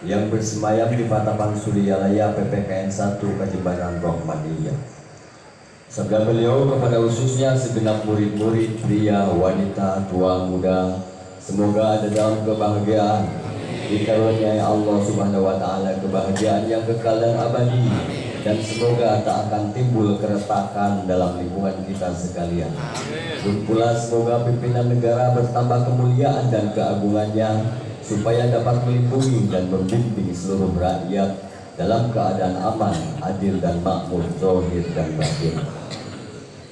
yang bersemayam di Patapan Suryalaya PPKN 1 Kajembaran Rahmaniyah. Sabda beliau kepada khususnya segenap murid-murid pria, wanita, tua, muda, semoga ada dalam kebahagiaan, dikaruniai Allah Subhanahu wa Ta'ala kebahagiaan yang kekal dan abadi, dan semoga tak akan timbul keretakan dalam lingkungan kita sekalian. Dan pula semoga pimpinan negara bertambah kemuliaan dan keagungannya, supaya dapat melindungi dan membimbing seluruh rakyat dalam keadaan aman, adil dan makmur, zahir dan batin.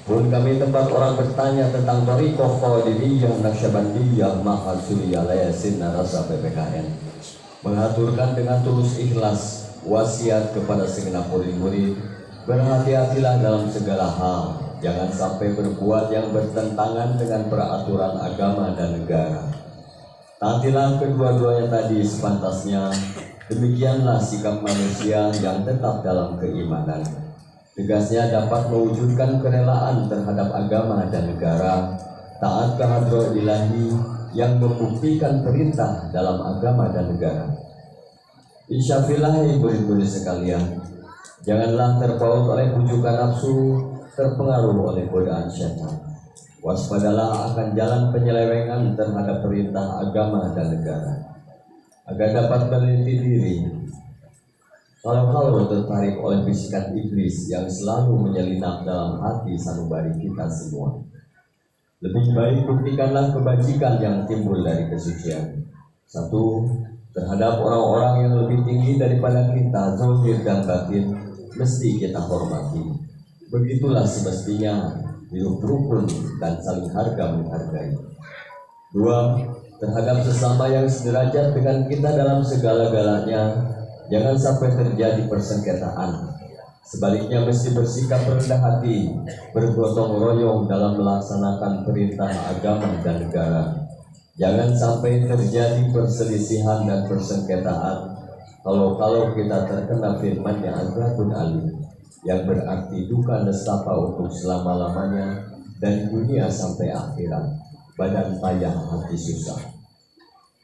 Pun kami tempat orang bertanya tentang Thariqah Qadiriyah Naqsyabandiyah Mahal Suryalaya Sinar Rasa PPKN, mengaturkan dengan tulus ikhlas wasiat kepada segenap murid-murid, berhati-hatilah dalam segala hal, jangan sampai berbuat yang bertentangan dengan peraturan agama dan negara. Taatilah kedua-duanya tadi sepantasnya, demikianlah sikap manusia yang tetap dalam keimanan. Tegasnya dapat mewujudkan kerelaan terhadap agama dan negara, taat ke hadrat ilahi yang membuktikan perintah dalam agama dan negara. Insyaallah murid-murid sekalian, janganlah terpaut oleh bujukan nafsu, terpengaruh oleh godaan syaitan. Waspadalah akan jalan penyelewengan terhadap perintah agama dan negara, agar dapat meneliti diri kalau tertarik oleh bisikan iblis yang selalu menyelinap dalam hati sanubari kita semua. Lebih baik buktikanlah kebajikan yang timbul dari kesucian. Satu, terhadap orang-orang yang lebih tinggi daripada kita, zahir dan batin, mesti kita hormati. Begitulah semestinya hidup rukun dan saling harga menghargai. Dua, terhadap sesama yang sederajat dengan kita dalam segala-galanya, jangan sampai terjadi persengketaan. Sebaliknya mesti bersikap rendah hati, bergotong royong dalam melaksanakan perintah agama dan negara. Jangan sampai terjadi perselisihan dan persengketaan kalau kita terkena firman-Nya azabun alim, yang berarti duka nestapa untuk selama-lamanya dari dunia sampai akhirat, badan payah hati susah.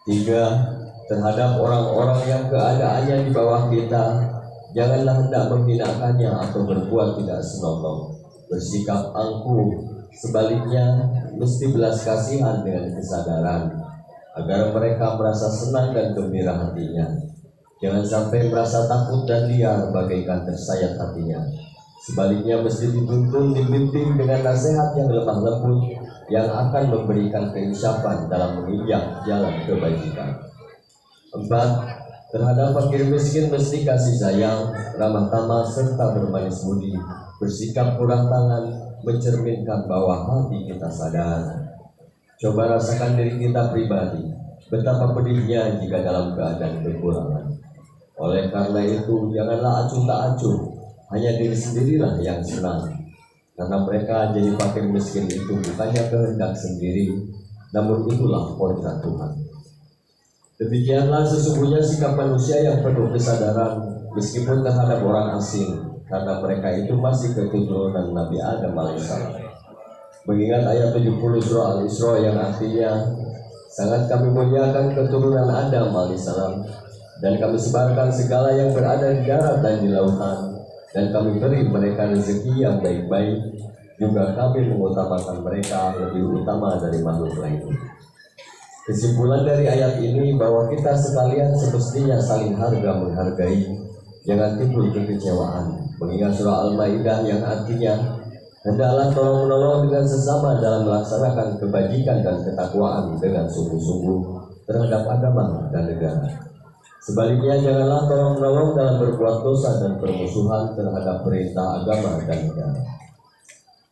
Tiga, terhadap orang-orang yang keadaannya di bawah kita, janganlah hendak menghinakannya atau berbuat tidak senonoh, bersikap angkuh. Sebaliknya mesti belas kasihan dengan kesadaran, agar mereka merasa senang dan gembira hatinya. Jangan sampai merasa takut dan liar bagaikan tersayat hatinya. Sebaliknya mesti dituntun, dibimbing dengan nasihat yang lemah lembut, yang akan memberikan keinsyafan dalam menginjak jalan kebajikan. Empat, terhadap fakir miskin mesti kasih sayang, ramah tamah serta bermanis budi, bersikap kurang tangan, mencerminkan bahwa hati kita sadar. Coba rasakan diri kita pribadi, betapa pedihnya jika dalam keadaan kekurangan. Oleh karena itu, janganlah acuh tak acuh, hanya diri sendirilah yang senang. Karena mereka jadi fakir miskin itu bukannya kehendak sendiri, namun itulah kodrat Tuhan. Demikianlah sesungguhnya sikap manusia yang penuh kesadaran, meskipun terhadap orang asing, karena mereka itu masih keturunan Nabi Adam alaihissalam. Mengingat ayat 70 surah Al-Isra yang artinya, sangat kami muliakan keturunan Adam alaihissalam, dan kami sebarkan segala yang berada di darat dan di lautan, dan kami beri mereka rezeki yang baik-baik, juga kami mengutamakan mereka lebih utama dari makhluk lain. Kesimpulan dari ayat ini bahwa kita sekalian semestinya saling harga menghargai, jangan timbul kekecewaan. Mengingat surah Al-Maidah yang artinya, hendaklah tolong-menolong dengan sesama dalam melaksanakan kebajikan dan ketakwaan dengan sungguh-sungguh terhadap agama dan negara. Sebaliknya janganlah tolong-menolong dalam berbuat dosa dan permusuhan terhadap perintah agama dan negara.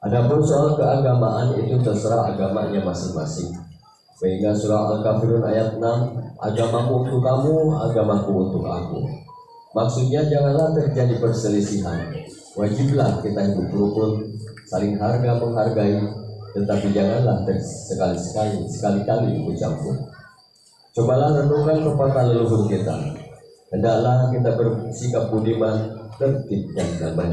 Adapun soal keagamaan itu terserah agamanya masing-masing. Sehingga surah Al-Kafirun ayat 6, agamaku untuk kamu, agamaku untuk aku. Maksudnya janganlah terjadi perselisihan. Wajiblah kita hidup rukun, saling harga menghargai, tetapi janganlah sekali-kali ikut campur. Cobalah renungkan kepada leluhur kita. Hendaklah kita bersikap budiman, tertib dan damai.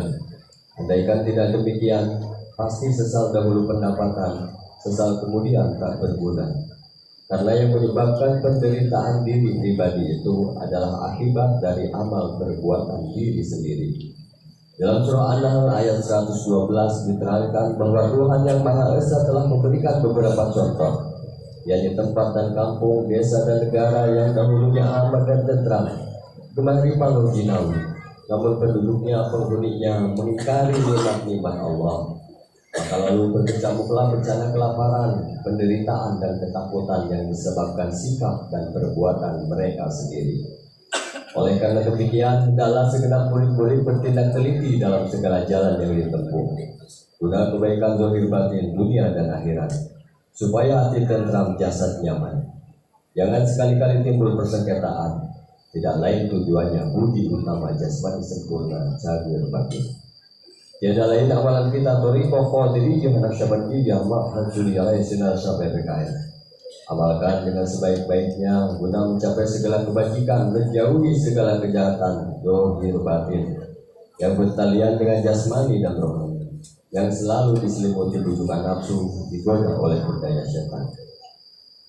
Andaikan tidak demikian, pasti sesal dahulu pendapatan, sesal kemudian tak berguna. karena yang menyebabkan penderitaan diri pribadi itu adalah akibat dari amal perbuatan diri sendiri. Dalam surah An-Nahl ayat 112 diterangkan bahwa Tuhan yang Maha Esa telah memberikan beberapa contoh, yakni tempat dan kampung, desa dan negara yang dahulunya aman dan tentram, gemah rimbang jinawi, namun penduduknya penghuninya mengingkari nikmat-nikmat Allah. Maka lalu berkecamuklah bencana kelaparan, penderitaan dan ketakutan yang disebabkan sikap dan perbuatan mereka sendiri. Oleh karena demikian, hendaklah segenap murid-murid bertindak teliti dalam segala jalan yang ditempuh, guna kebaikan zahir batin dunia dan akhirat, supaya hati tentram, jasad nyaman. Jangan sekali-kali timbul persengketaan, tidak lain tujuannya budi utama jasmani sempurna zahir batin. Tiada lain amalan kita toriko qadiri yang nasyabati jamaah hajuri alaihi sinar sampai PKN. Amalkan dengan sebaik-baiknya guna mencapai segala kebajikan, menjauhi segala kejahatan zahir batin yang bertalian dengan jasmani dan rohani, yang selalu diselimuti bujukan nafsu, digoda oleh berdaya setan.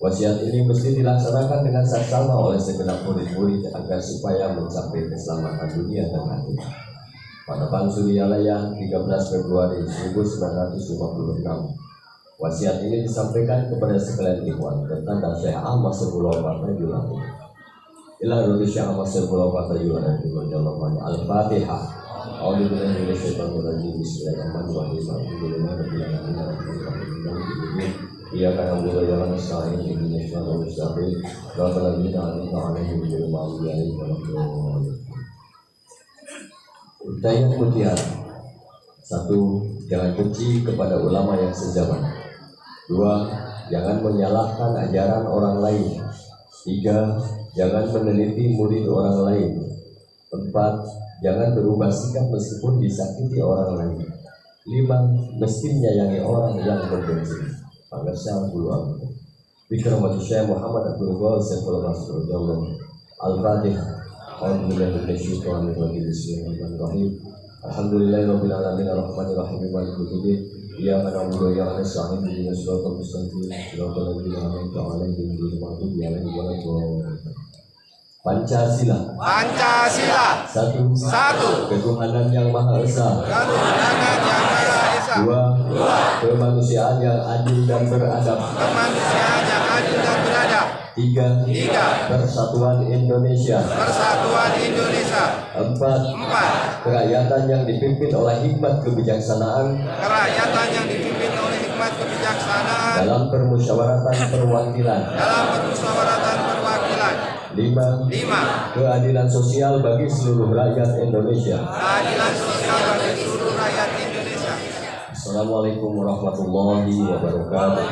Wasiat ini mesti dilaksanakan dengan saksama oleh segenap murid-murid agar supaya mencapai keselamatan dunia dan akhirat. Pada Suryalaya 13 Februari 1956, wasiat ini disampaikan kepada sekalian ikhwan bertanda Syekh Ahmad Serbulau Fatayullah. Ila Rudi Syekh Ahmad Serbulau Fatayullah Al-Fatihah. A'udzubillahi minasyaitonir rajim. Bismillahirrahmanirrahim. Alhamdulillahirabbil alamin. Iyyaka na'budu wa iyyaka nasta'in. Ihdinas siratal mustaqim. Shiratal ladzina an'amta 'alaihim ghairil maghdubi 'alaihim waladdallin. Daya mutiara. 1. Jangan benci kepada ulama yang sejaman. 2. Jangan menyalahkan ajaran orang lain. 3. Jangan meneliti murid orang lain. 4. Jangan berubah sikap meskipun disakiti orang lain. 5. Mesti menyayangi orang yang berbenci. Pangasya Bulu Bikramati Syekh Muhammad Abdul Ghazal Al-Fatihah. Bismillahirrahmanirrahim. Alhamdulillahirabbil alamin arrahmanir rahim maliki yaumiddin. Iyyaka na'budu wa iyyaka nasta'in ihdinas siratal mustaqim siratal ladzina an'amta 'alaihim ghairil maghdubi alaihim waladdallin. Pancasila. 1. Ketuhanan yang Maha Esa. 2. Kemanusiaan yang adil dan beradab. 3. Persatuan Indonesia. 4. Kerakyatan yang dipimpin oleh hikmat kebijaksanaan. Dalam permusyawaratan perwakilan. 5. Keadilan sosial bagi seluruh rakyat Indonesia. Assalamualaikum warahmatullahi wabarakatuh.